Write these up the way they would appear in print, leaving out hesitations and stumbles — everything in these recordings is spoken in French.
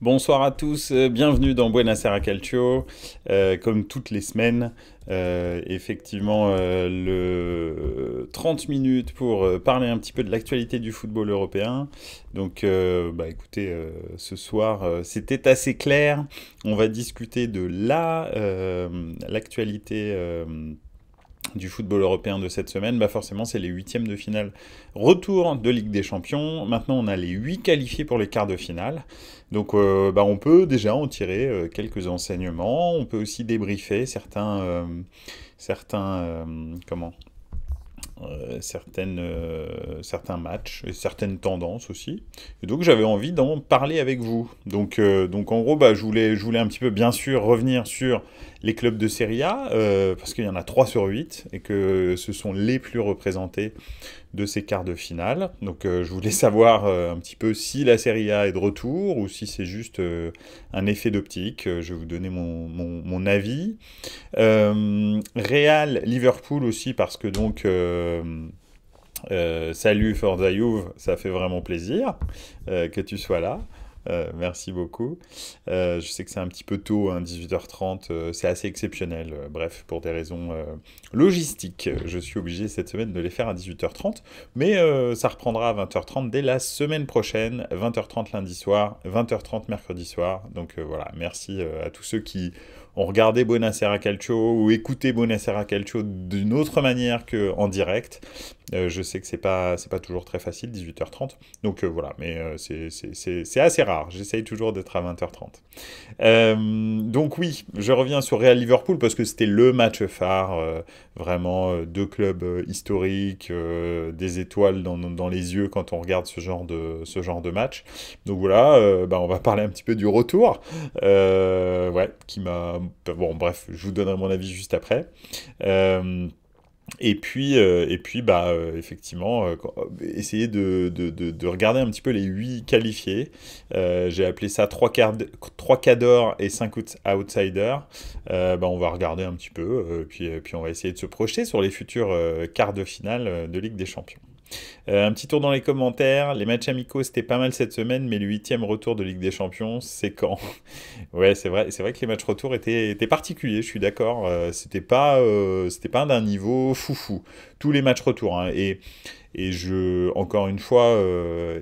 Bonsoir à tous, bienvenue dans Buonasera Calcio. Comme toutes les semaines, effectivement, le 30 minutes pour parler un petit peu de l'actualité du football européen. Donc, écoutez, ce soir, c'était assez clair. On va discuter de l'actualité du football européen de cette semaine. Forcément, c'est les huitièmes de finale. Retour de Ligue des Champions. Maintenant, on a les 8 qualifiés pour les quarts de finale. Donc, on peut déjà en tirer quelques enseignements. On peut aussi débriefer certains matchs et certaines tendances aussi. Et donc j'avais envie d'en parler avec vous. Donc en gros, je voulais un petit peu bien sûr revenir sur les clubs de Serie A, parce qu'il y en a 3 sur 8 et que ce sont les plus représentés de ces quarts de finale. Donc je voulais savoir un petit peu si la Serie A est de retour ou si c'est juste un effet d'optique. Je vais vous donner mon avis. Real, Liverpool aussi parce que salut Forza Juve, ça fait vraiment plaisir que tu sois là. Merci beaucoup. Je sais que c'est un petit peu tôt, hein, 18h30, c'est assez exceptionnel. Bref, pour des raisons logistiques, je suis obligé cette semaine de les faire à 18h30, mais ça reprendra à 20h30 dès la semaine prochaine, 20h30 lundi soir, 20h30 mercredi soir. Donc voilà, merci à tous ceux qui ont regardé Buonasera Calcio ou écouté Buonasera Calcio d'une autre manière qu'en direct. Je sais que c'est pas toujours très facile, 18h30. Donc voilà, mais c'est assez rare. J'essaye toujours d'être à 20h30. Donc oui, je reviens sur Real Liverpool parce que c'était le match phare, vraiment deux clubs historiques, des étoiles dans les yeux quand on regarde ce genre de match. Donc voilà, on va parler un petit peu du retour, ouais, qui m'a... Bon bref, je vous donnerai mon avis juste après. Euh, effectivement, essayer de regarder un petit peu les 8 qualifiés. J'ai appelé ça 3 cadors et 5 outsiders. On va regarder un petit peu, puis on va essayer de se projeter sur les futurs quarts de finale de Ligue des Champions. Un petit tour dans les commentaires. Les matchs amicaux, c'était pas mal cette semaine, mais le huitième retour de Ligue des Champions, c'est quand? Ouais, c'est vrai que les matchs retour étaient particuliers, je suis d'accord. C'était pas d'un niveau foufou. Tous les matchs retour, hein. Encore une fois,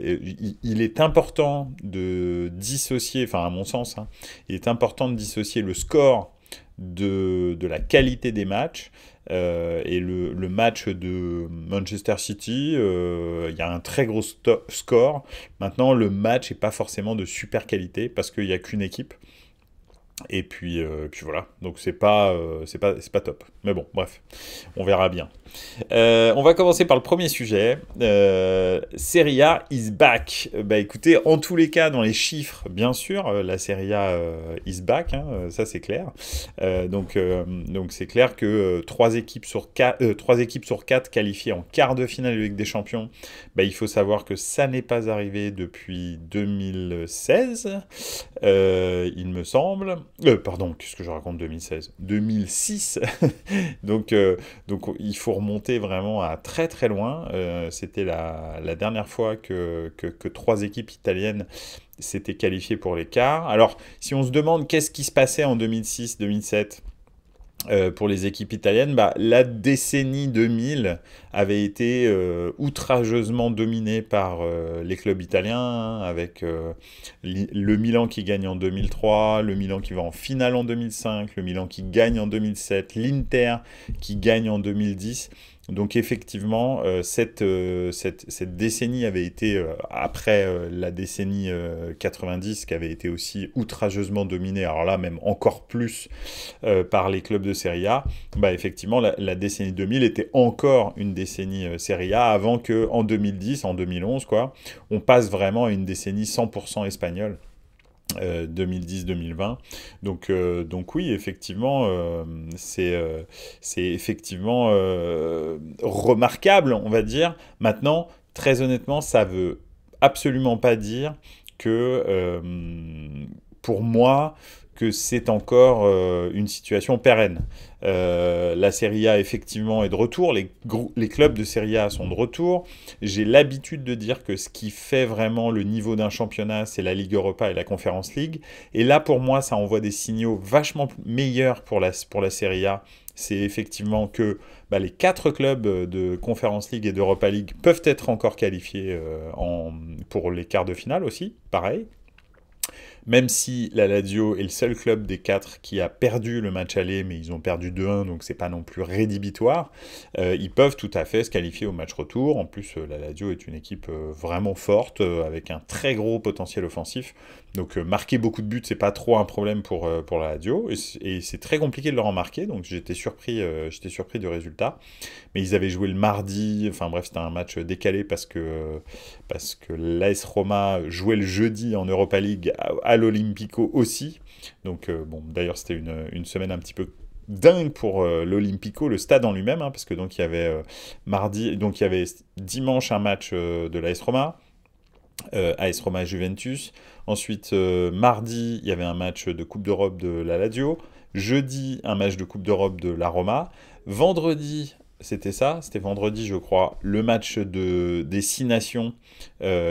il est important de dissocier, enfin à mon sens, hein, il est important de dissocier le score de la qualité des matchs. Et le match de Manchester City, il y a un très gros score. Maintenant, le match n'est pas forcément de super qualité parce qu'il n'y a qu'une équipe. Et puis voilà, donc c'est pas top. Mais bon, bref, on verra bien. On va commencer par le premier sujet. Serie A is back. Écoutez, en tous les cas, dans les chiffres, bien sûr, la Serie A is back, hein, ça c'est clair. Donc c'est clair que 3 équipes sur 4 qualifiées en quart de finale de Ligue des Champions. Il faut savoir que ça n'est pas arrivé depuis 2016, il me semble. Pardon, qu'est-ce que je raconte 2016? 2006. Donc il faut remonter vraiment à très très loin. C'était la dernière fois que 3 équipes italiennes s'étaient qualifiées pour les quarts. Alors, si on se demande qu'est-ce qui se passait en 2006-2007 pour les équipes italiennes, la décennie 2000 avait été outrageusement dominée par les clubs italiens, hein, avec le Milan qui gagne en 2003, le Milan qui va en finale en 2005, le Milan qui gagne en 2007, l'Inter qui gagne en 2010. Donc effectivement, cette décennie avait été, après la décennie 90, qui avait été aussi outrageusement dominée, alors là même encore plus par les clubs de Serie A, effectivement la décennie 2000 était encore une décennie Serie A avant que en 2010, en 2011, quoi, on passe vraiment à une décennie 100% espagnole. 2010-2020. Donc oui, effectivement, c'est effectivement remarquable, on va dire. Maintenant, très honnêtement, ça veut absolument pas dire que, pour moi, que c'est encore une situation pérenne. La Serie A, effectivement, est de retour. Les clubs de Serie A sont de retour. J'ai l'habitude de dire que ce qui fait vraiment le niveau d'un championnat, c'est la Ligue Europa et la Conference League. Et là, pour moi, ça envoie des signaux vachement meilleurs pour la Serie A. C'est effectivement que les 4 clubs de Conference League et d'Europa League peuvent être encore qualifiés pour les quarts de finale aussi, pareil. Même si la Lazio est le seul club des 4 qui a perdu le match aller, mais ils ont perdu 2-1, donc c'est pas non plus rédhibitoire, ils peuvent tout à fait se qualifier au match retour. En plus, la Lazio est une équipe vraiment forte, avec un très gros potentiel offensif. Donc marquer beaucoup de buts, c'est pas trop un problème pour la Lazio, et c'est très compliqué de leur en marquer, donc j'étais surpris du résultat. Mais ils avaient joué le mardi, enfin bref, c'était un match décalé parce que l'AS Roma jouait le jeudi en Europa League à l'Olympico aussi. Donc bon, d'ailleurs c'était une semaine un petit peu dingue pour l'Olympico, le stade en lui-même, hein, parce que donc il y avait donc il y avait dimanche un match de l'AS Roma. AS Roma Juventus. Ensuite, mardi, il y avait un match de Coupe d'Europe de la Lazio. Jeudi, un match de Coupe d'Europe de la Roma. Vendredi, c'était vendredi, je crois, le match des 6 nations,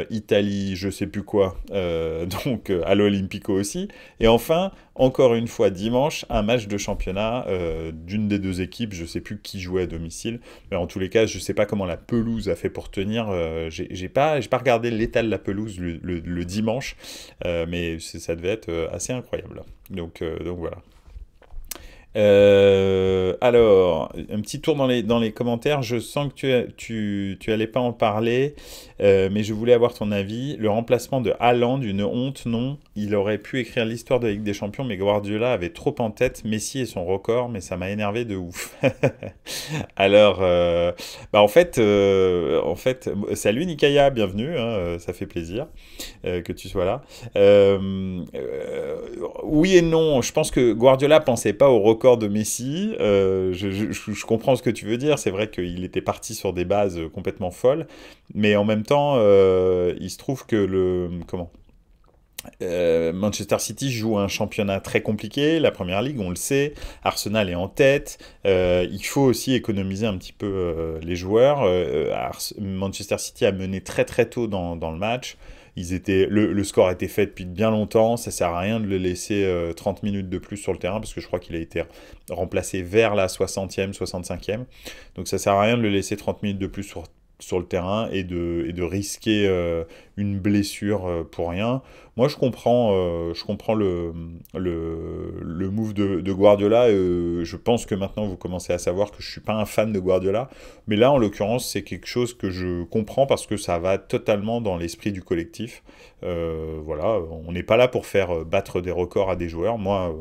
Italie, je sais plus quoi, donc à l'Olympico aussi. Et enfin, encore une fois, dimanche, un match de championnat d'une des 2 équipes, je sais plus qui jouait à domicile, mais en tous les cas, je sais pas comment la pelouse a fait pour tenir. J'ai pas regardé l'état de la pelouse le dimanche, mais ça devait être assez incroyable. Donc voilà. Alors, un petit tour dans les commentaires. Je sens que tu allais pas en parler, mais je voulais avoir ton avis. Le remplacement de Haaland, une honte, non. Il aurait pu écrire l'histoire de la Ligue des Champions, mais Guardiola avait trop en tête Messi et son record, mais ça m'a énervé de ouf. Alors, en fait, salut Nikaya, bienvenue, hein, ça fait plaisir que tu sois là. Oui et non, je pense que Guardiola pensait pas au record de Messi. Je comprends ce que tu veux dire. C'est vrai qu'il était parti sur des bases complètement folles, mais en même temps, il se trouve que Manchester City joue un championnat très compliqué, la Première Ligue, on le sait. Arsenal est en tête. Il faut aussi économiser un petit peu les joueurs. Manchester City a mené très très tôt dans le match. Le score a été fait depuis bien longtemps, ça sert à rien de le laisser 30 minutes de plus sur le terrain, parce que je crois qu'il a été remplacé vers la 60e, 65e. Donc ça sert à rien de le laisser 30 minutes de plus sur le terrain et de risquer une blessure pour rien. Moi, je comprends le move de Guardiola. Je pense que maintenant, vous commencez à savoir que je ne suis pas un fan de Guardiola. Mais là, en l'occurrence, c'est quelque chose que je comprends parce que ça va totalement dans l'esprit du collectif. Voilà, on n'est pas là pour faire battre des records à des joueurs. Moi,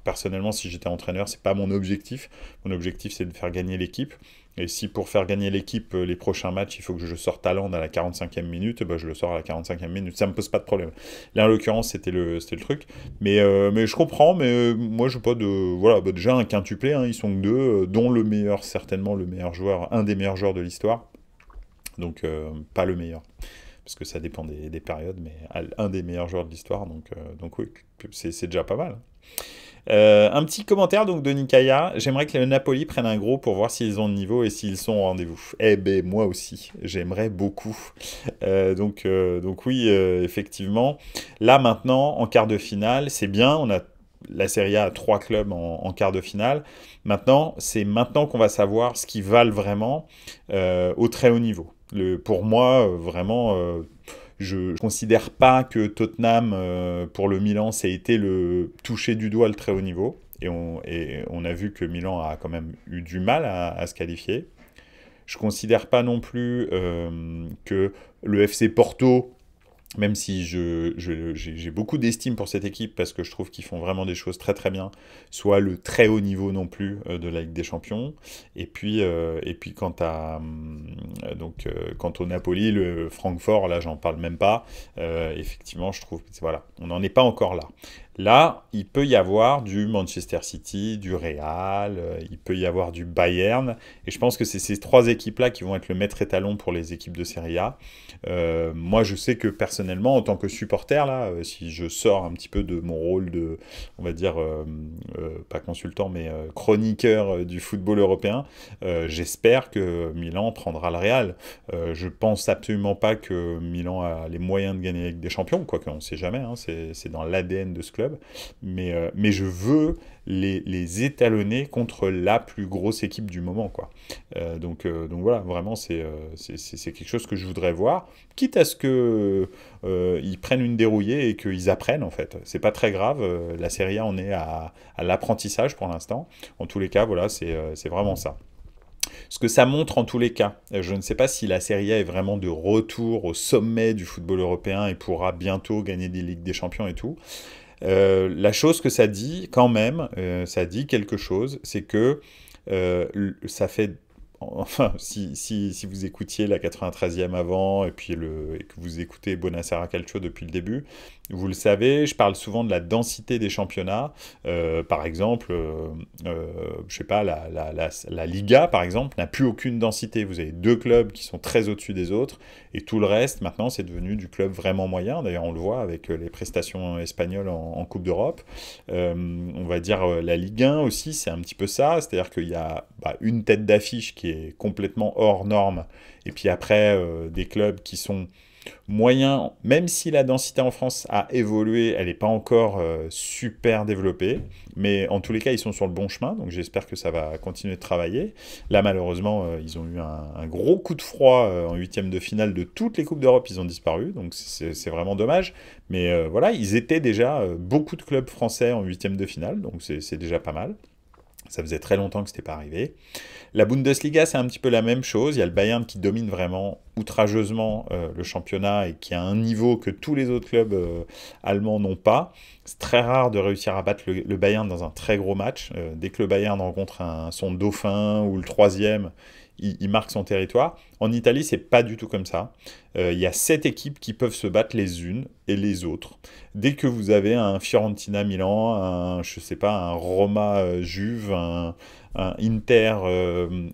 personnellement, si j'étais entraîneur, c'est pas mon objectif. Mon objectif, c'est de faire gagner l'équipe. Et si pour faire gagner l'équipe, les prochains matchs, il faut que je sorte Haaland à la 45e minute, je le sors à la 45e minute. Ça me pose pas de problème. Là, en l'occurrence, c'était le truc. Mais je comprends, mais moi, je n'ai pas de... Voilà, déjà, un quintuplé, hein, ils sont que 2, dont le meilleur, certainement le meilleur joueur, un des meilleurs joueurs de l'histoire. Donc, pas le meilleur, parce que ça dépend des périodes, mais un des meilleurs joueurs de l'histoire. Donc oui, c'est déjà pas mal. Un petit commentaire donc de Nikaya. J'aimerais que le Napoli prenne un gros pour voir s'ils ont le niveau et s'ils sont au rendez-vous. Eh ben moi aussi, j'aimerais beaucoup. Donc oui, effectivement. Là maintenant, en quart de finale, c'est bien. On a la Serie A a 3 clubs en quart de finale. Maintenant, c'est maintenant qu'on va savoir ce qu'ils valent vraiment au très haut niveau. Pour moi, vraiment... je ne considère pas que Tottenham, pour le Milan, ça a été le toucher du doigt le très haut niveau. Et on a vu que Milan a quand même eu du mal à se qualifier. Je ne considère pas non plus que le FC Porto, même si j'ai beaucoup d'estime pour cette équipe parce que je trouve qu'ils font vraiment des choses très très bien, soit le très haut niveau non plus de la Ligue des Champions. Et puis quant au Napoli, le Francfort, là j'en parle même pas. Effectivement, je trouve que voilà, on n'en est pas encore là. Là, il peut y avoir du Manchester City, du Real, il peut y avoir du Bayern, et je pense que c'est ces trois équipes-là qui vont être le maître étalon pour les équipes de Serie A. Moi, je sais que personnellement, en tant que supporter, là, si je sors un petit peu de mon rôle de, on va dire, pas consultant, mais chroniqueur du football européen, j'espère que Milan prendra le Real. Je pense absolument pas que Milan a les moyens de gagner avec des champions, quoique on ne sait jamais, hein, c'est dans l'ADN de ce club. Mais je veux les étalonner contre la plus grosse équipe du moment, quoi. Donc voilà, vraiment, c'est quelque chose que je voudrais voir, quitte à ce que ils prennent une dérouillée et qu'ils apprennent, en fait. C'est pas très grave, la Serie A, on est à l'apprentissage pour l'instant. En tous les cas, voilà, c'est vraiment ça. Ce que ça montre en tous les cas, je ne sais pas si la Serie A est vraiment de retour au sommet du football européen et pourra bientôt gagner des Ligues des Champions et tout. La chose que ça dit, quand même, ça dit quelque chose, c'est que ça fait... Enfin, si vous écoutiez la 93e avant et que vous écoutez Buonasera Calcio depuis le début, vous le savez, je parle souvent de la densité des championnats. Par exemple, je sais pas, la Liga, par exemple, n'a plus aucune densité. Vous avez deux clubs qui sont très au-dessus des autres, et tout le reste, maintenant, c'est devenu du club vraiment moyen. D'ailleurs, on le voit avec les prestations espagnoles en Coupe d'Europe. On va dire la Ligue 1 aussi, c'est un petit peu ça. C'est-à-dire qu'il y a une tête d'affiche qui est complètement hors norme, et puis après, des clubs qui sont moyen, même si la densité en France a évolué, elle n'est pas encore super développée, mais en tous les cas, ils sont sur le bon chemin, donc j'espère que ça va continuer de travailler. Là, malheureusement, ils ont eu un gros coup de froid en huitième de finale de toutes les Coupes d'Europe, ils ont disparu, donc c'est vraiment dommage. Mais voilà, ils étaient déjà beaucoup de clubs français en huitième de finale, donc c'est déjà pas mal. Ça faisait très longtemps que ce n'était pas arrivé. La Bundesliga, c'est un petit peu la même chose. Il y a le Bayern qui domine vraiment outrageusement le championnat et qui a un niveau que tous les autres clubs allemands n'ont pas. C'est très rare de réussir à battre le Bayern dans un très gros match. Dès que le Bayern rencontre son dauphin ou le troisième, il marque son territoire. En Italie, c'est pas du tout comme ça. Il y a 7 équipes qui peuvent se battre les unes et les autres. Dès que vous avez un Fiorentina-Milan, je sais pas, un Roma-Juve, un Inter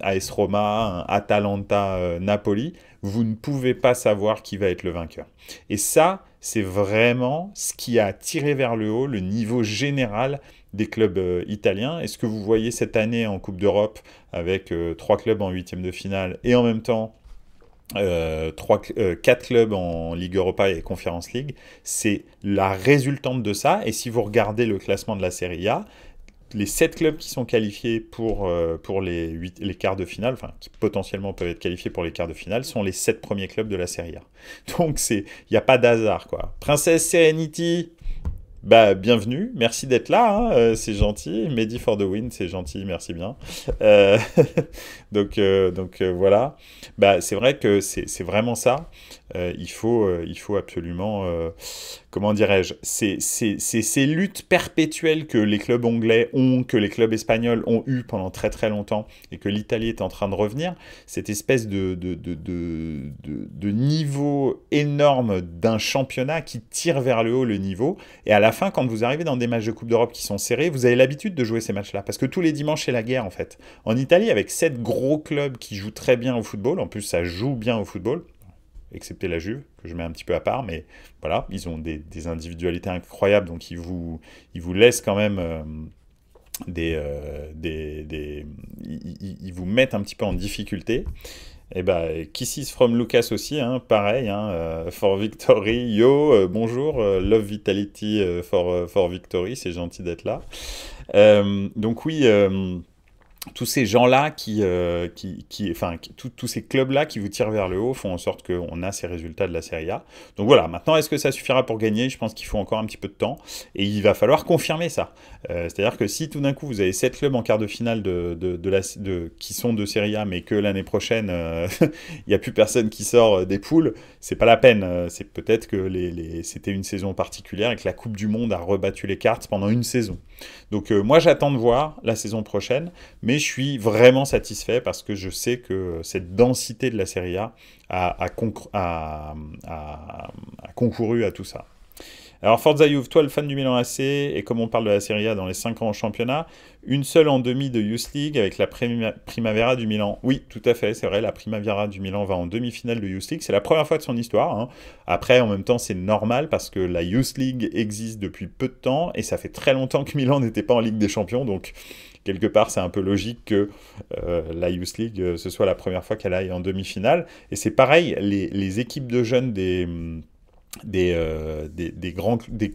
AS Roma, un Atalanta Napoli, vous ne pouvez pas savoir qui va être le vainqueur. Et ça, c'est vraiment ce qui a tiré vers le haut le niveau général des clubs italiens. Et ce que vous voyez cette année en Coupe d'Europe avec 3 clubs en huitième de finale et en même temps 4 clubs en Ligue Europa et Conference League, c'est la résultante de ça. Et si vous regardez le classement de la Serie A, les 7 clubs qui sont qualifiés pour les quarts de finale, enfin qui potentiellement peuvent être qualifiés pour les quarts de finale, sont les 7 premiers clubs de la Serie A. Donc il n'y a pas d'hasard, quoi. Princess Serenity, bah, bienvenue, merci d'être là, hein, c'est gentil. Mehdi for the win, c'est gentil, merci bien. Euh, donc voilà, bah, c'est vrai que c'est vraiment ça. Il faut absolument, comment dirais-je, c'est ces luttes perpétuelles que les clubs anglais ont, que les clubs espagnols ont eu pendant très très longtemps, et que l'Italie est en train de revenir, cette espèce de niveau énorme d'un championnat qui tire vers le haut le niveau, et à la fin, quand vous arrivez dans des matchs de Coupe d'Europe qui sont serrés, vous avez l'habitude de jouer ces matchs-là, parce que tous les dimanches, c'est la guerre, en fait. En Italie, avec 7 gros clubs qui jouent très bien au football, en plus, ça joue bien au football, excepté la Juve, que je mets un petit peu à part, mais voilà, ils ont des individualités incroyables, donc ils vous laissent quand même ils vous mettent un petit peu en difficulté. Et bah, Kisses from Lucas aussi, hein, pareil, hein, for Victory, yo, bonjour, Love Vitality for Victory, c'est gentil d'être là. Donc oui, tous ces gens-là tous ces clubs-là qui vous tirent vers le haut font en sorte qu'on a ces résultats de la Serie A. Donc voilà, maintenant, est-ce que ça suffira pour gagner? Je pense qu'il faut encore un petit peu de temps, et il va falloir confirmer ça. C'est-à-dire que si tout d'un coup, vous avez 7 clubs en quart de finale qui sont de Serie A, mais que l'année prochaine, il n'y a plus personne qui sort des poules, c'est pas la peine. C'est peut-être que c'était une saison particulière et que la Coupe du Monde a rebattu les cartes pendant une saison. Donc moi, j'attends de voir la saison prochaine, mais je suis vraiment satisfait parce que je sais que cette densité de la Serie A a concouru à tout ça. Alors Forza Juve, toi le fan du Milan AC, et comme on parle de la Serie A dans les 5 ans en championnat, une seule en demi de Youth League avec la Primavera du Milan. Oui, tout à fait, c'est vrai, la Primavera du Milan va en demi-finale de Youth League. C'est la première fois de son histoire, hein. Après, en même temps, c'est normal parce que la Youth League existe depuis peu de temps et ça fait très longtemps que Milan n'était pas en Ligue des Champions. Donc, quelque part, c'est un peu logique que la Youth League, ce soit la première fois qu'elle aille en demi-finale. Et c'est pareil, les équipes de jeunes des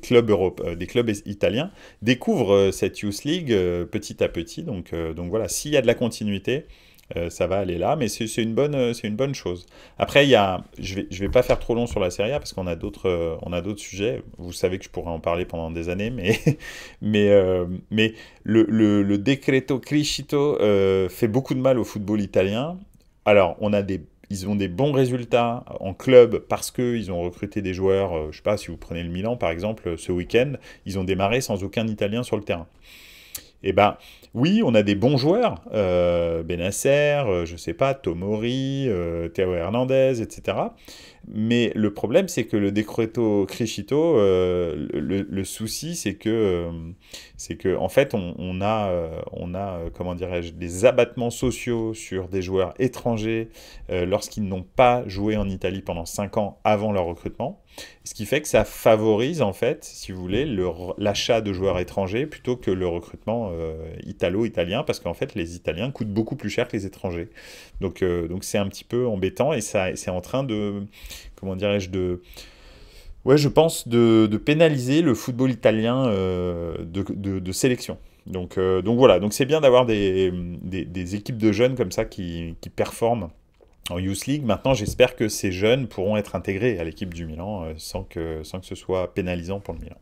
clubs des clubs italiens découvrent cette Youth League petit à petit. Donc voilà, s'il y a de la continuité, ça va aller là, mais c'est une bonne chose. Après, je vais pas faire trop long sur la Serie A parce on a d'autres sujets. Vous savez que je pourrais en parler pendant des années, mais le decreto Criscito fait beaucoup de mal au football italien. Alors, ils ont des bons résultats en club parce qu'ils ont recruté des joueurs. Je ne sais pas, si vous prenez le Milan par exemple, ce week-end, ils ont démarré sans aucun Italien sur le terrain. Eh ben, oui, on a des bons joueurs, Bennacer, je sais pas, Tomori, Théo Hernandez, etc. Mais le problème, c'est que le Decreto Criscito, le souci, c'est que, en fait, on a comment dirais-je, des abattements sociaux sur des joueurs étrangers lorsqu'ils n'ont pas joué en Italie pendant 5 ans avant leur recrutement. Ce qui fait que ça favorise, en fait, si vous voulez, l'achat de joueurs étrangers plutôt que le recrutement italo-italien, parce qu'en fait, les Italiens coûtent beaucoup plus cher que les étrangers. Donc c'est un petit peu embêtant et c'est en train de, comment dirais-je, ouais, je pense de pénaliser le football italien de sélection. Donc voilà, donc c'est bien d'avoir des équipes de jeunes comme ça qui performent en Youth League. Maintenant, j'espère que ces jeunes pourront être intégrés à l'équipe du Milan sans que ce soit pénalisant pour le Milan.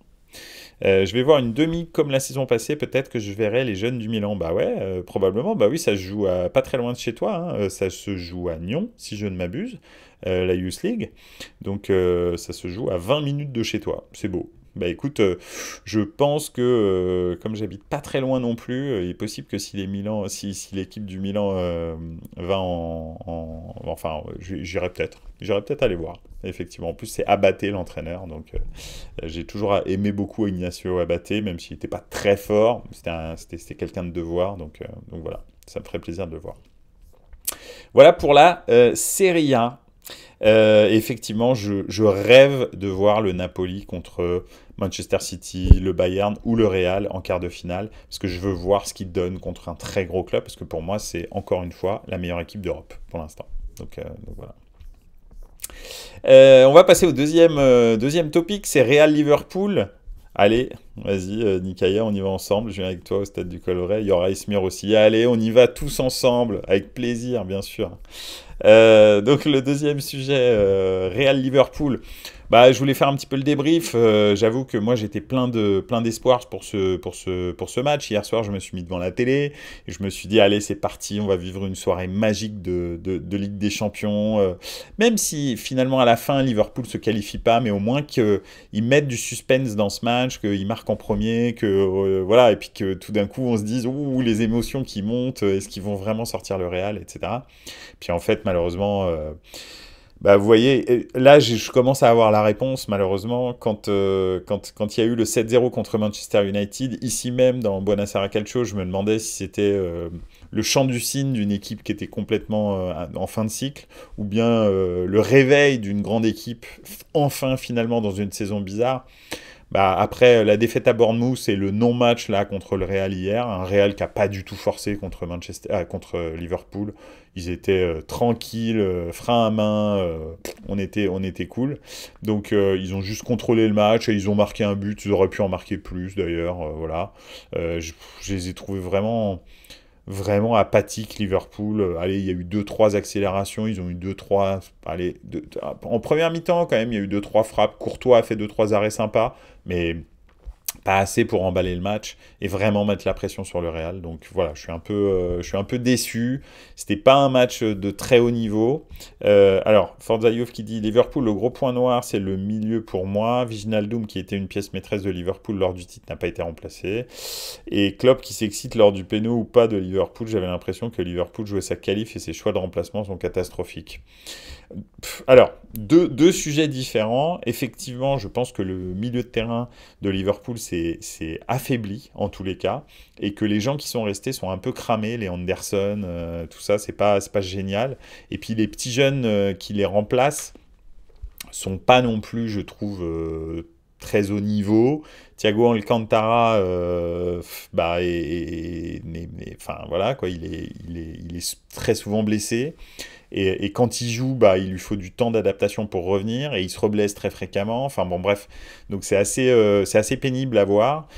Je vais voir une demi comme la saison passée, peut-être que je verrai les jeunes du Milan. Bah ouais, probablement. Bah oui, ça se joue pas très loin de chez toi, hein. Ça se joue à Nyon, si je ne m'abuse, la Youth League. Donc ça se joue à 20 minutes de chez toi. C'est beau. Bah écoute, je pense que comme j'habite pas très loin non plus, il est possible que si l'équipe du Milan va enfin, j'irai peut-être aller voir. Effectivement, en plus c'est Abaté l'entraîneur, donc j'ai toujours aimé beaucoup Ignacio Abaté, même s'il n'était pas très fort, c'était quelqu'un de devoir, donc voilà, ça me ferait plaisir de le voir. Voilà pour la Serie A. Effectivement, je rêve de voir le Napoli contre Manchester City, le Bayern ou le Real en quart de finale, parce que je veux voir ce qu'ils donnent contre un très gros club, parce que pour moi, c'est encore une fois la meilleure équipe d'Europe pour l'instant. Donc voilà. On va passer au deuxième topic, c'est Real-Liverpool. Allez, vas-y, Nikaya, on y va ensemble. Je viens avec toi au stade du Coloré. Il y aura Ismir aussi. Allez, on y va tous ensemble, avec plaisir, bien sûr. Donc le deuxième sujet, Real Liverpool. Bah, je voulais faire un petit peu le débrief. J'avoue que moi j'étais plein d'espoir pour ce match. Hier soir, je me suis mis devant la télé et je me suis dit allez, c'est parti, on va vivre une soirée magique de Ligue des Champions. Même si finalement à la fin Liverpool se qualifie pas, mais au moins qu'ils mettent du suspense dans ce match, qu'ils marquent en premier, que voilà, et puis que tout d'un coup on se dise ouh, les émotions qui montent, est-ce qu'ils vont vraiment sortir le Real, etc. Puis en fait malheureusement. Bah, vous voyez, là, je commence à avoir la réponse, malheureusement, quand il y a eu le 7-0 contre Manchester United, ici même, dans Buonasera Calcio, je me demandais si c'était le chant du cygne d'une équipe qui était complètement en fin de cycle, ou bien le réveil d'une grande équipe, enfin, finalement, dans une saison bizarre. Bah, après la défaite à Bournemouth et le non-match là contre le Real hier, un Real qui n'a pas du tout forcé contre Liverpool, ils étaient tranquilles, frein à main, on était cool. Donc ils ont juste contrôlé le match et ils ont marqué un but, ils auraient pu en marquer plus d'ailleurs, voilà. Je les ai trouvés vraiment apathique Liverpool. Allez, il y a eu 2-3 accélérations, ils ont eu 2-3... Allez, en première mi-temps, quand même, il y a eu 2-3 frappes. Courtois a fait 2-3 arrêts sympas, mais pas assez pour emballer le match et vraiment mettre la pression sur le Real. Donc voilà, je suis un peu déçu. C'était pas un match de très haut niveau. Alors, Forza Youth qui dit Liverpool, le gros point noir, c'est le milieu pour moi. Wijnaldum, qui était une pièce maîtresse de Liverpool lors du titre, n'a pas été remplacé. Et Klopp qui s'excite lors du péno ou pas de Liverpool. J'avais l'impression que Liverpool jouait sa qualif et ses choix de remplacement sont catastrophiques. Alors, deux sujets différents. Effectivement, je pense que le milieu de terrain de Liverpool c'est affaibli en tous les cas, et que les gens qui sont restés sont un peu cramés, les Anderson, tout ça, c'est pas génial. Et puis les petits jeunes qui les remplacent sont pas non plus, je trouve, très haut niveau. Thiago Alcantara, bah, enfin voilà quoi, il est très souvent blessé. Et quand il joue, bah, il lui faut du temps d'adaptation pour revenir, et il se reblesse très fréquemment. Enfin bon, bref, donc c'est assez pénible à voir.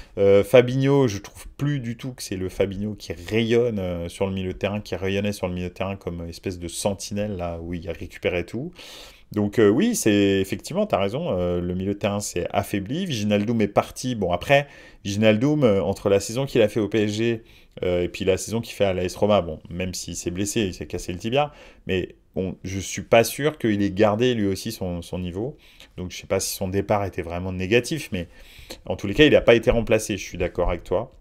Fabinho, je trouve plus du tout que c'est le Fabinho qui rayonne sur le milieu de terrain, qui rayonnait sur le milieu de terrain comme espèce de sentinelle là où il récupérait tout. Donc oui, c'est effectivement, tu as raison, le milieu de terrain s'est affaibli. Wijnaldum est parti. Bon, après, Wijnaldum, entre la saison qu'il a fait au PSG et puis la saison qu'il fait à l'AS Roma, bon, même s'il s'est blessé, il s'est cassé le tibia, mais bon, je suis pas sûr qu'il ait gardé lui aussi son niveau. Donc je sais pas si son départ était vraiment négatif, mais en tous les cas, il n'a pas été remplacé, je suis d'accord avec toi.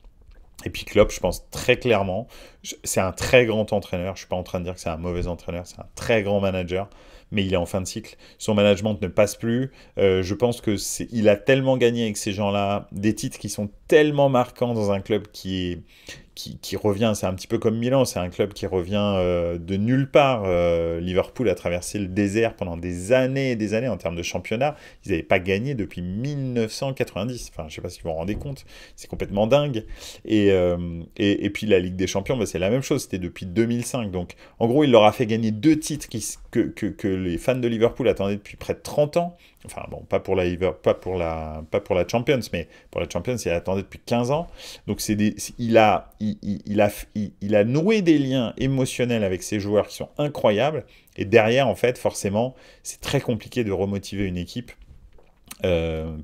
Et puis Klopp, je pense très clairement, c'est un très grand entraîneur. Je suis pas en train de dire que c'est un mauvais entraîneur, c'est un très grand manager, mais il est en fin de cycle. Son management ne passe plus. Je pense que il a tellement gagné avec ces gens-là, des titres qui sont tellement marquants dans un club qui revient. C'est un petit peu comme Milan, c'est un club qui revient de nulle part. Liverpool a traversé le désert pendant des années et des années en termes de championnat. Ils n'avaient pas gagné depuis 1990. Enfin, je sais pas si vous vous rendez compte, c'est complètement dingue. Et puis la Ligue des Champions, bah, c'est la même chose, c'était depuis 2005. Donc en gros, il leur a fait gagner deux titres que les fans de Liverpool attendaient depuis près de 30 ans. Enfin bon, pas pour la Champions, mais pour la Champions, il attendait depuis 15 ans. Donc il a noué des liens émotionnels avec ces joueurs qui sont incroyables. Et derrière, en fait, forcément, c'est très compliqué de remotiver une équipe.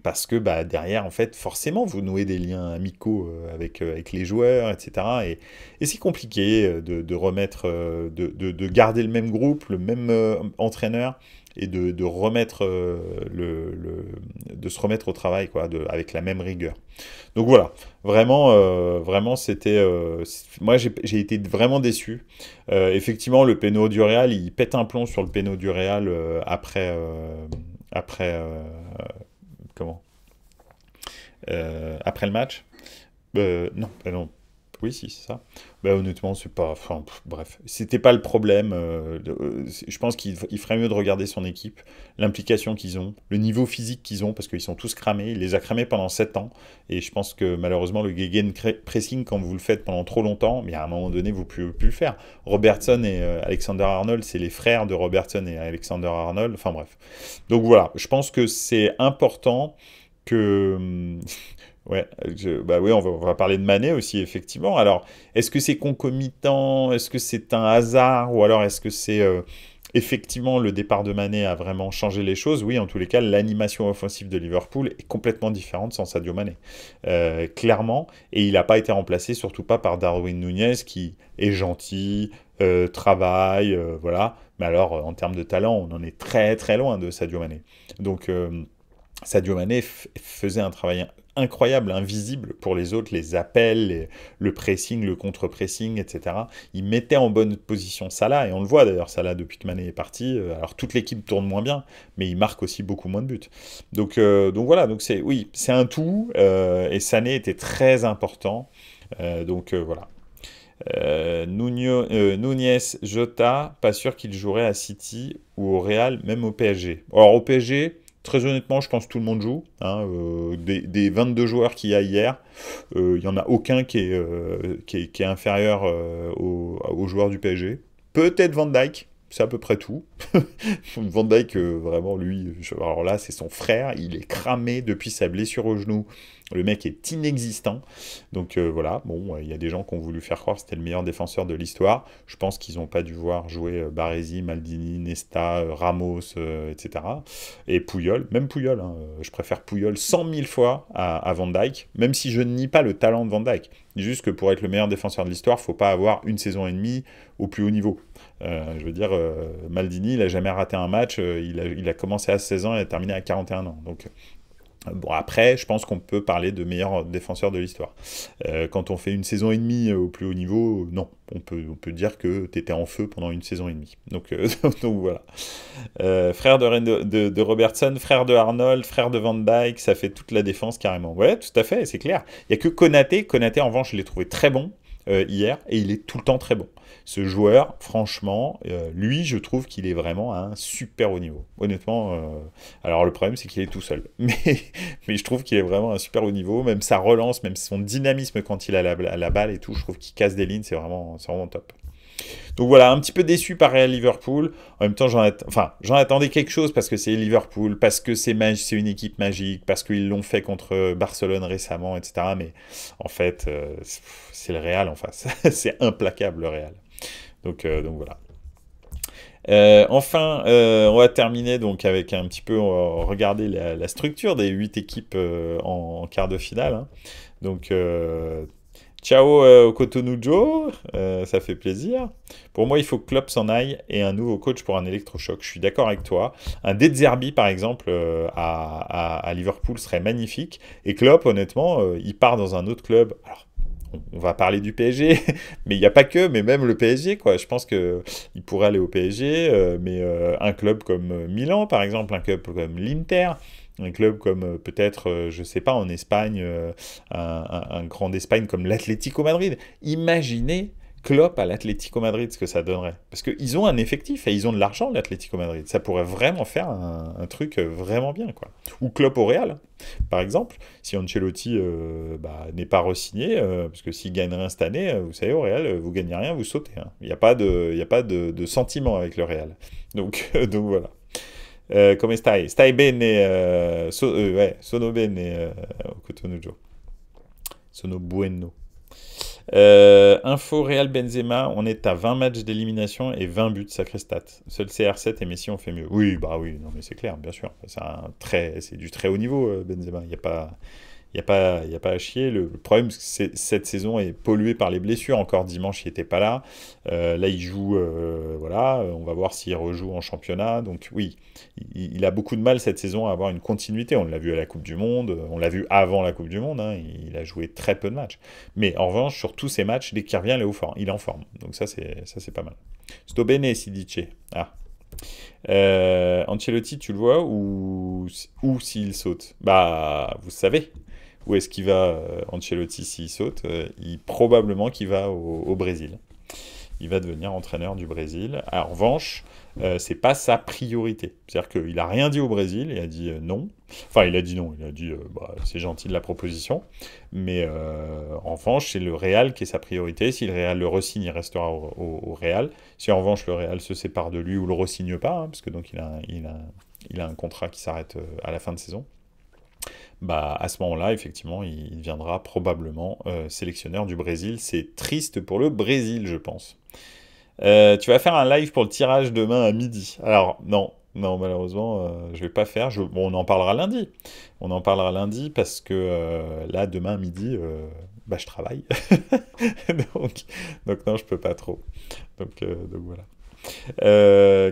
Parce que bah, derrière, en fait, forcément, vous nouez des liens amicaux avec les joueurs, etc. Et c'est compliqué de remettre, de garder le même groupe, le même entraîneur, et de remettre de se remettre au travail, quoi, avec la même rigueur. Donc voilà, vraiment, c'était, moi j'ai été vraiment déçu. Effectivement, le péno du Real, il pète un plomb sur le péno du Real après, comment après le match. Non, non. Oui, si, c'est ça. Bah, honnêtement, c'est pas. Enfin, bref, c'était pas le problème. Je pense qu'il ferait mieux de regarder son équipe, l'implication qu'ils ont, le niveau physique qu'ils ont, parce qu'ils sont tous cramés. Il les a cramés pendant 7 ans. Et je pense que malheureusement, le gegenpressing, quand vous le faites pendant trop longtemps, mais à un moment donné, vous ne pouvez plus le faire. Robertson et Alexander Arnold, c'est les frères de Robertson et Alexander Arnold. Enfin bref. Donc voilà, je pense que c'est important que. Ouais, bah oui, on va parler de Mané aussi, effectivement. Alors, est-ce que c'est concomitant? Est-ce que c'est un hasard? Ou alors est-ce que c'est effectivement le départ de Mané a vraiment changé les choses? Oui, en tous les cas, l'animation offensive de Liverpool est complètement différente sans Sadio Mané. Clairement. Et il n'a pas été remplacé, surtout pas par Darwin Núñez, qui est gentil, travaille, voilà. Mais alors, en termes de talent, on en est très très loin de Sadio Mané. Donc, Sadio Mané faisait un travail incroyable, invisible pour les autres, les appels, le pressing, le contre-pressing, etc. Il mettait en bonne position Salah, et on le voit d'ailleurs, Salah, depuis que Mané est parti, alors toute l'équipe tourne moins bien, mais il marque aussi beaucoup moins de buts. Donc voilà, donc oui, c'est un tout, et Sané était très important, voilà. Núñez, Jota, pas sûr qu'il jouerait à City ou au Real, même au PSG. Alors au PSG, très honnêtement, je pense que tout le monde joue. Hein, des 22 joueurs qu'il y a hier, il n'y en a aucun qui est inférieur aux joueurs du PSG. Peut-être Van Dijk. c'est à peu près tout. Van Dijk, vraiment, lui, alors là, c'est son frère, il est cramé depuis sa blessure au genou. Le mec est inexistant. Donc voilà, bon, il y a des gens qui ont voulu faire croire que c'était le meilleur défenseur de l'histoire. Je pense qu'ils n'ont pas dû voir jouer Baresi, Maldini, Nesta, Ramos, etc. Et Puyol, même Puyol, hein, je préfère Puyol 100 000 fois à Van Dijk, même si je ne nie pas le talent de Van Dijk. Juste que pour être le meilleur défenseur de l'histoire, il ne faut pas avoir une saison et demie au plus haut niveau. Je veux dire, Maldini, il n'a jamais raté un match, il a commencé à 16 ans et a terminé à 41 ans. Donc, bon, après, je pense qu'on peut parler de meilleur défenseur de l'histoire. Quand on fait une saison et demie au plus haut niveau, non. On peut dire que tu étais en feu pendant une saison et demie. Donc, donc voilà. Frère de Robertson, frère de Arnold, frère de Van Dijk, ça fait toute la défense carrément. Ouais, tout à fait, c'est clair. Il n'y a que Konaté. Konaté, en revanche, je l'ai trouvé très bon hier, et il est tout le temps très bon. Ce joueur, franchement, lui, je trouve qu'il est vraiment à un super haut niveau. Honnêtement, alors le problème, c'est qu'il est tout seul. Mais je trouve qu'il est vraiment à un super haut niveau. Même sa relance, même son dynamisme quand il a la balle et tout, je trouve qu'il casse des lignes, c'est vraiment top. Donc voilà, un petit peu déçu par Real Liverpool. En même temps, j'en attendais quelque chose parce que c'est Liverpool, parce que c'est une équipe magique, parce qu'ils l'ont fait contre Barcelone récemment, etc. Mais en fait, c'est le Real en face. C'est implacable le Real. Donc voilà. Enfin, on va terminer donc avec un petit peu, on va regarder la structure des 8 équipes en quart de finale. Hein. Donc, ciao au Cotonou Joe, ça fait plaisir. Pour moi, il faut que Klopp s'en aille et un nouveau coach pour un électrochoc. Je suis d'accord avec toi. Un De Zerbi, par exemple, à Liverpool serait magnifique. Et Klopp, honnêtement, il part dans un autre club. Alors, on va parler du PSG, mais il n'y a pas que, mais même le PSG, quoi. Je pense qu'il pourrait aller au PSG, mais un club comme Milan, par exemple, un club comme l'Inter, un club comme peut-être, je sais pas, en Espagne, un grand d'Espagne comme l'Atlético Madrid. Imaginez Klopp à l'Atlético Madrid, ce que ça donnerait. Parce qu'ils ont un effectif et ils ont de l'argent, l'Atlético Madrid. Ça pourrait vraiment faire un truc vraiment bien, quoi. Ou Klopp au Real, par exemple. Si Ancelotti n'est pas re-signé, parce que s'il gagne rien cette année, vous savez, au Real, vous gagnez rien, vous sautez. Hein. Il n'y a pas de sentiment avec le Real. Donc, donc voilà. Come stai? Stai bene? Sono bene au Cotonou Joe. Sono bueno. Info Real Benzema, on est à 20 matchs d'élimination et 20 buts, sacré stat. Seul CR7 et Messi ont fait mieux. Oui, bah oui, non mais c'est clair, bien sûr. C'est du très haut niveau, Benzema. Il n'y a pas... Il n'y a pas à chier. Le problème, c'est que cette saison est polluée par les blessures. Encore dimanche, il n'était pas là. Là, il joue, voilà. On va voir s'il rejoue en championnat. Donc oui, il a beaucoup de mal cette saison à avoir une continuité. On l'a vu à la Coupe du Monde. On l'a vu avant la Coupe du Monde. Hein, il a joué très peu de matchs. Mais en revanche, sur tous ces matchs, dès qu'il revient, il est en forme. Donc ça, c'est pas mal. Sto bene, si dice. Ah. Ancelotti, tu le vois ou s'il saute? Bah, vous savez. Où est-ce qu'il va, Ancelotti, s'il saute? Probablement qu'il va au Brésil. Il va devenir entraîneur du Brésil. En revanche, c'est pas sa priorité. C'est-à-dire qu'il a rien dit au Brésil, il a dit non. Enfin, il a dit non, il a dit c'est gentil de la proposition. Mais en revanche, c'est le Real qui est sa priorité. Si le Real le re-signe, il restera au Real. Si en revanche le Real se sépare de lui ou le re-signe pas, hein, parce que donc il a un contrat qui s'arrête à la fin de saison. Bah, à ce moment-là, effectivement, il deviendra probablement sélectionneur du Brésil. C'est triste pour le Brésil, je pense. Tu vas faire un live pour le tirage demain à midi. Alors, non, malheureusement, je vais pas faire. Bon, on en parlera lundi. On en parlera lundi parce que là, demain à midi, je travaille. donc non, je peux pas trop. Donc voilà.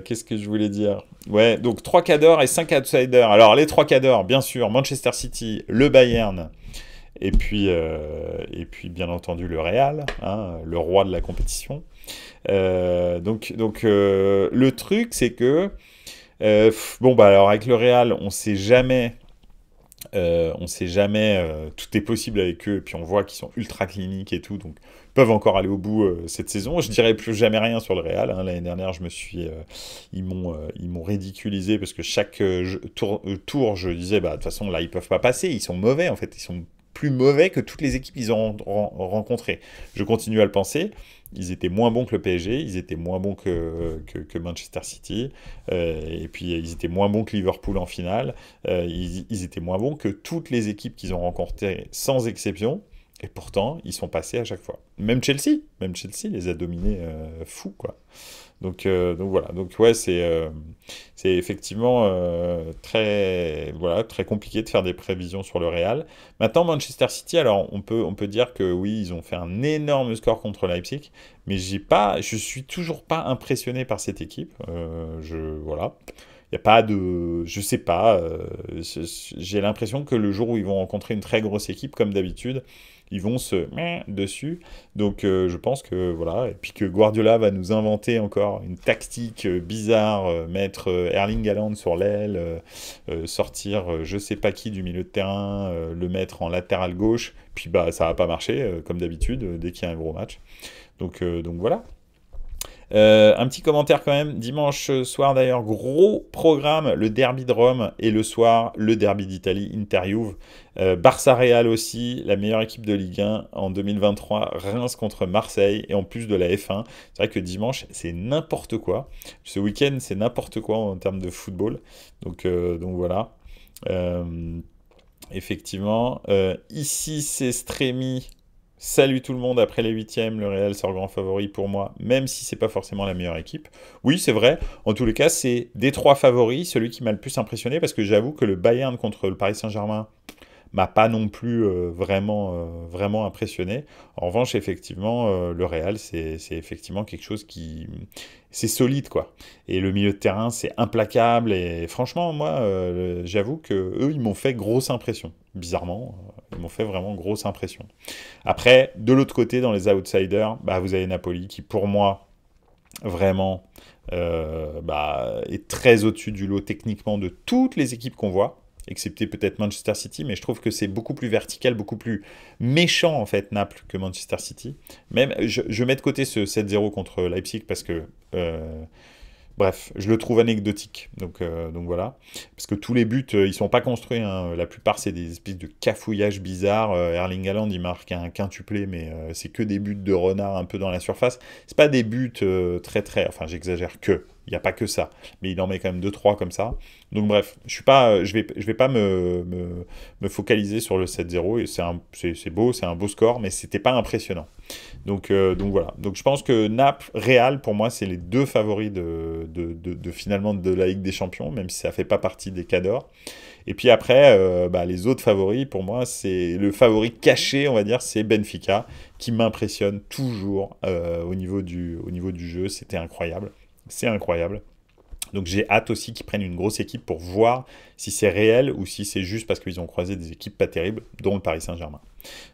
Qu'est-ce que je voulais dire? Ouais, donc 3 cadors et 5 outsiders. Alors, les 3 cadors, bien sûr, Manchester City, le Bayern, et puis bien entendu, le Real, hein, le roi de la compétition. Donc le truc, c'est que, alors avec le Real, on sait jamais... tout est possible avec eux, et puis on voit qu'ils sont ultra cliniques et tout, donc ils peuvent encore aller au bout cette saison. Je dirais plus jamais rien sur le Real. Hein. L'année dernière, ils m'ont ridiculisé parce que chaque tour, je disais, de toute façon là ils peuvent pas passer, ils sont mauvais en fait, ils sont plus mauvais que toutes les équipes qu'ils ont rencontrées. Je continue à le penser. ils étaient moins bons que le PSG, ils étaient moins bons que Manchester City, et puis ils étaient moins bons que Liverpool en finale, ils étaient moins bons que toutes les équipes qu'ils ont rencontrées sans exception, et pourtant ils sont passés à chaque fois. Même Chelsea les a dominés fou quoi. Donc voilà, donc ouais, c'est effectivement très compliqué de faire des prévisions sur le Real. Maintenant, Manchester City, alors on peut dire que oui, ils ont fait un énorme score contre Leipzig, mais je suis toujours pas impressionné par cette équipe. Voilà. Il y a pas de, je sais pas, j'ai l'impression que le jour où ils vont rencontrer une très grosse équipe, comme d'habitude, ils vont se dessus. Donc je pense que voilà, et puis que Guardiola va nous inventer encore une tactique bizarre, mettre Erling Haaland sur l'aile, sortir je sais pas qui du milieu de terrain, le mettre en latéral gauche, puis bah ça va pas marcher comme d'habitude dès qu'il y a un gros match. Donc voilà. Un petit commentaire quand même. Dimanche soir d'ailleurs, gros programme, le derby de Rome et le soir, le derby d'Italie, Inter-Juve. Barça-Real aussi, la meilleure équipe de Ligue 1 en 2023. Reims contre Marseille et en plus de la F1. C'est vrai que dimanche, c'est n'importe quoi. Ce week-end, c'est n'importe quoi en termes de football. Donc voilà. Effectivement. Ici, c'est Strémy. Salut tout le monde, après les huitièmes, le Real sort grand favori pour moi, même si c'est pas forcément la meilleure équipe. Oui, c'est vrai, en tous les cas, c'est des trois favoris, celui qui m'a le plus impressionné, parce que j'avoue que le Bayern contre le Paris Saint-Germain m'a pas non plus vraiment impressionné. En revanche, effectivement, le Real, c'est effectivement quelque chose qui... C'est solide, quoi. Et le milieu de terrain, c'est implacable. Et franchement, moi, j'avoue que eux, ils m'ont fait grosse impression. Bizarrement, ils m'ont fait vraiment grosse impression. Après, de l'autre côté, dans les outsiders, bah, vous avez Napoli, qui pour moi, vraiment, est très au-dessus du lot techniquement de toutes les équipes qu'on voit, excepté peut-être Manchester City, mais je trouve que c'est beaucoup plus vertical, beaucoup plus méchant en fait Naples que Manchester City. Même, je mets de côté ce 7-0 contre Leipzig parce que, bref, je le trouve anecdotique. Donc voilà, parce que tous les buts, ils sont pas construits. Hein. La plupart, c'est des espèces de cafouillages bizarres. Erling Haaland, il marque un quintuplé, mais c'est que des buts de renard un peu dans la surface. C'est pas des buts très, enfin, j'exagère que. Il n'y a pas que ça, mais il en met quand même 2-3 comme ça. Donc bref, je vais pas me focaliser sur le 7-0, et c'est beau, c'est un beau score, mais c'était pas impressionnant. Donc voilà. Donc je pense que Naples, Real, pour moi, c'est les deux favoris finalement de la Ligue des Champions, même si ça fait pas partie des cadors. Et puis après, les autres favoris, pour moi, c'est le favori caché, on va dire, c'est Benfica, qui m'impressionne toujours au niveau du jeu. C'était incroyable. C'est incroyable. Donc j'ai hâte aussi qu'ils prennent une grosse équipe pour voir si c'est réel ou si c'est juste parce qu'ils ont croisé des équipes pas terribles, dont le Paris Saint-Germain.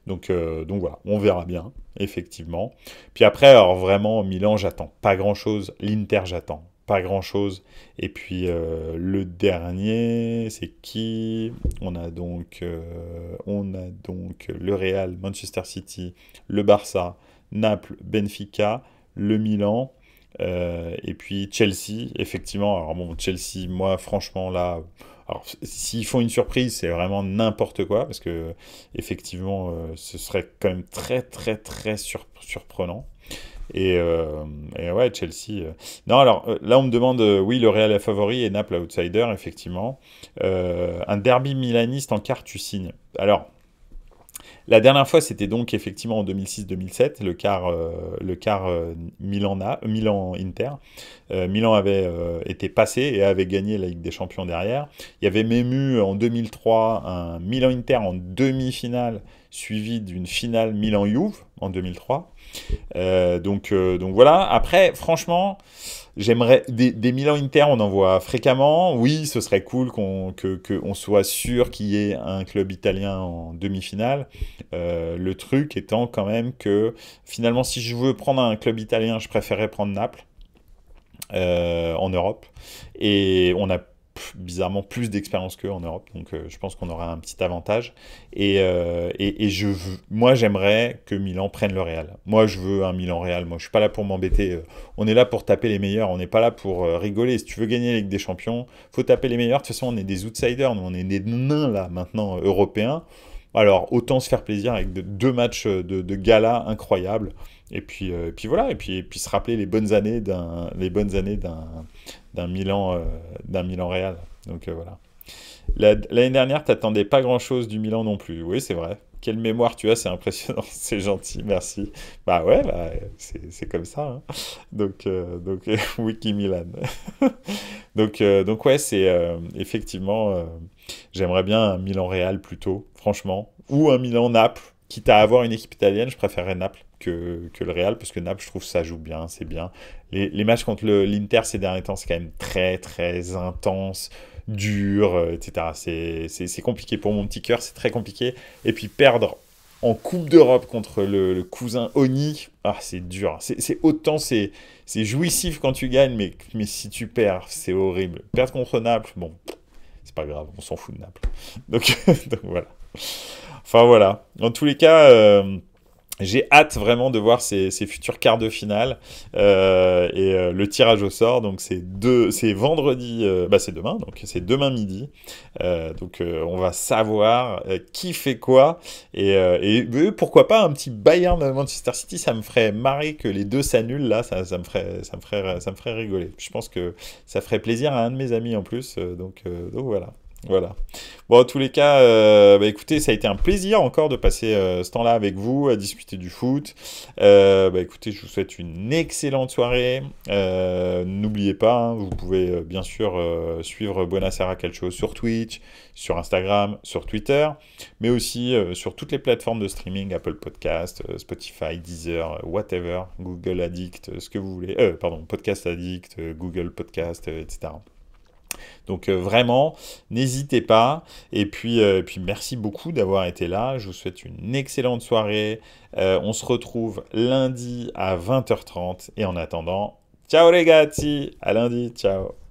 Donc voilà, on verra bien, effectivement. Puis après, alors vraiment, Milan, j'attends pas grand-chose. L'Inter, j'attends pas grand-chose. Et puis le dernier, c'est qui? On a donc le Real, Manchester City, le Barça, Naples, Benfica, le Milan. Et puis Chelsea, effectivement. Alors bon, Chelsea, moi, franchement, là, alors s'ils font une surprise, c'est vraiment n'importe quoi, parce que effectivement, ce serait quand même très, très, très surprenant. Et ouais, Chelsea. Non, alors là, on me demande, oui, le Real est favori et Naples outsider, effectivement. Un derby milaniste en quart, tu signes. Alors. La dernière fois, c'était donc effectivement en 2006-2007, le quart Milan-Inter. Milan avait été passé et avait gagné la Ligue des Champions derrière. Il y avait même eu en 2003 un Milan-Inter en demi-finale, suivi d'une finale Milan-Juve en 2003. Donc voilà. Après, franchement, j'aimerais des Milan-Inter, on en voit fréquemment. Oui, ce serait cool qu'on soit sûr qu'il y ait un club italien en demi-finale. Le truc étant quand même que finalement, si je veux prendre un club italien, je préférerais prendre Naples en Europe. Et on a bizarrement plus d'expérience qu'eux en Europe, donc je pense qu'on aura un petit avantage. Et moi, j'aimerais que Milan prenne le Real. Moi, je veux un Milan-Real. Moi, je suis pas là pour m'embêter. On est là pour taper les meilleurs. On n'est pas là pour rigoler. Si tu veux gagner la Ligue des Champions, faut taper les meilleurs. De toute façon, on est des outsiders. Nous, on est des nains là maintenant européens. Alors, autant se faire plaisir avec deux matchs de gala incroyables. Et puis voilà, et puis se rappeler les bonnes années d'un Milan Real. Donc voilà. L'année dernière, t'attendais pas grand-chose du Milan non plus. Oui, c'est vrai. Quelle mémoire tu as, c'est impressionnant. C'est gentil, merci. Bah ouais, bah, c'est comme ça, hein. Donc Wiki Milan. Donc ouais, c'est effectivement, j'aimerais bien un Milan-Real plutôt, franchement. Ou un Milan-Naples. Quitte à avoir une équipe italienne, je préférerais Naples que le Real, parce que Naples, je trouve ça joue bien, c'est bien. Les matchs contre l'Inter ces derniers temps, c'est quand même très très intense, dur, etc. C'est compliqué pour mon petit cœur, c'est très compliqué. Et puis perdre en Coupe d'Europe contre le cousin Oni, ah, c'est dur. C'est jouissif quand tu gagnes, mais si tu perds, c'est horrible. Perdre contre Naples, bon, c'est pas grave, on s'en fout de Naples. Donc, donc voilà. Enfin voilà. En tous les cas, j'ai hâte vraiment de voir ces futurs quarts de finale et le tirage au sort. Donc c'est vendredi, bah c'est demain, donc c'est demain midi. Donc on va savoir qui fait quoi et pourquoi pas un petit Bayern Manchester City. Ça me ferait marrer que les deux s'annulent là. Ça me ferait rigoler. Je pense que ça ferait plaisir à un de mes amis en plus. Donc voilà. Voilà. Bon, en tous les cas, bah, écoutez, ça a été un plaisir encore de passer ce temps-là avec vous, à discuter du foot. Bah, écoutez, je vous souhaite une excellente soirée. N'oubliez pas, hein, vous pouvez bien sûr suivre Buonasera Calcio sur Twitch, sur Instagram, sur Twitter, mais aussi sur toutes les plateformes de streaming, Apple Podcast, Spotify, Deezer, whatever, Google Addict, ce que vous voulez. Pardon, Podcast Addict, Google Podcast, etc. Donc vraiment, n'hésitez pas. Et puis merci beaucoup d'avoir été là. Je vous souhaite une excellente soirée. On se retrouve lundi à 20h30. Et en attendant, ciao ragazzi, à lundi, ciao.